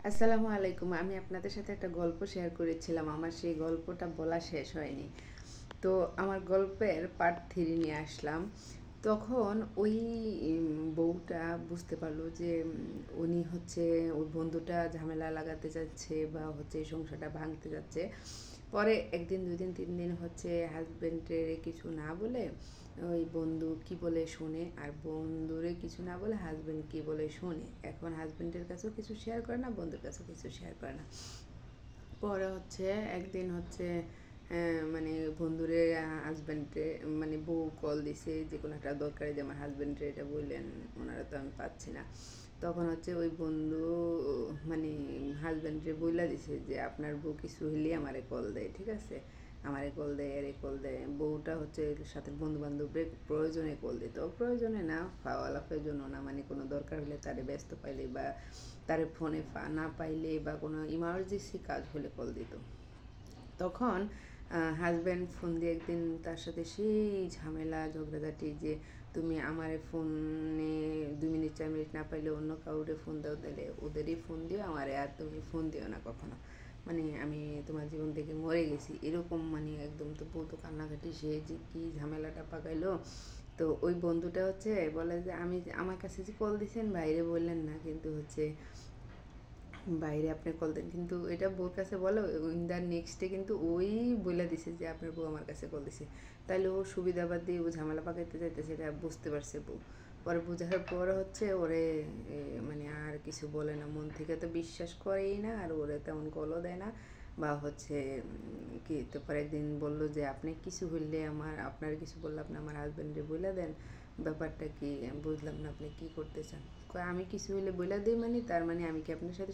আসসালামু আলাইকুম। আমি আপনাদের সাথে একটা গল্প শেয়ার করেছিলাম। আমার সেই গল্পটা বলা শেষ হয়নি। তো আমার গল্পের পার্ট 3 নিয়ে আসলাম। তখন ওই বউটা বুঝতে পারলো যে উনি হচ্ছে ওই বন্ধুটা ঝামেলা লাগাতে যাচ্ছে বা হচ্ছে এই সংসারটা ভাঙতে যাচ্ছে। পরে ১ দিন ২ দিন ৩ দিন হচ্ছে হাজবেন্ডের কিছু না বলে ওই বন্ধু কি বলে শোনে, আর বন্ধুরে কিছু না বলে হাজবেন্ড কি বলে শোনে। এখন হাজবেন্ডের কাছেও কিছু শেয়ার করে না, বন্ধুর কাছেও কিছু শেয়ার করে না। পরে হচ্ছে একদিন হচ্ছে মানে বন্ধুরে হাজব্যান্ডে মানে বউ কল দিছে যে কোনো একটা দরকারে যে আমার হাজব্যান্ডে এটা বললেন, ওনারা তো আমি পাচ্ছি না। তখন হচ্ছে ওই বন্ধু মানে হাজব্যান্ডে বইলা দিছে যে আপনার বউ কিছু হইলেই আমারে কল দেয়, ঠিক আছে, আমারে কল দেয় আরে কল দেয়। বউটা হচ্ছে সাথে বন্ধু বান্ধবের প্রয়োজনে কল দিত, প্রয়োজনে না ফাওয়ালা প্রয়োজনও না, মানে কোনো দরকার হলে তারে ব্যস্ত পাইলে বা তারে ফোনে না পাইলে বা কোনো ইমার্জেন্সি কাজ হলে কল দিত। তখন হাজব্যান্ড ফোন দিয়ে একদিন তার সাথে সেই ঝামেলা ঝগড়াঝাটি যে তুমি আমার ফোনে ২ মিনিট ৪ মিনিট না পাইলে অন্য কাউরে ফোন দাও, দিলে ওদেরই ফোন দিও আমারে, আর তুমি ফোন দিও না কখনো, মানে আমি তোমার জীবন থেকে মরে গেছি এরকম, মানে একদম। তো বউ তো কান্নাকাটি, সে যে কী ঝামেলাটা পাকাইলো। তো ওই বন্ধুটা হচ্ছে বলে যে আমি আমার কাছে যে কল দিছেন বাইরে বললেন না, কিন্তু হচ্ছে বাইরে আপনি কল দেন, কিন্তু এটা বউর কাছে বলো ইন দ্য নেক্সট ডে কিন্তু ওই বলে দিছে যে আপনার বউ আমার কাছে কল দিছে। তাহলে ও সুবিধাবাদ দিয়ে ও ঝামেলা পাকাইতে চাইতেছে, এটা বুঝতে পারছে বউ। পরে বোঝার পর হচ্ছে ওরে মানে আর কিছু বলে না, মন থেকে তো বিশ্বাস করেই না, আর ওরে তেমন কলও দেয় না বা হচ্ছে কি। তারপরে একদিন বললো যে আপনি কিছু হইলে আমার আপনার কিছু বললে আপনি আমার হাজব্যান্ডে বলে দেন, ব্যাপারটা কি আমি বুঝলাম না, আপনি কি করতে চান। আমি কিছু হইলে বলে দিই, মানে তার মানে আমি কি আপনার সাথে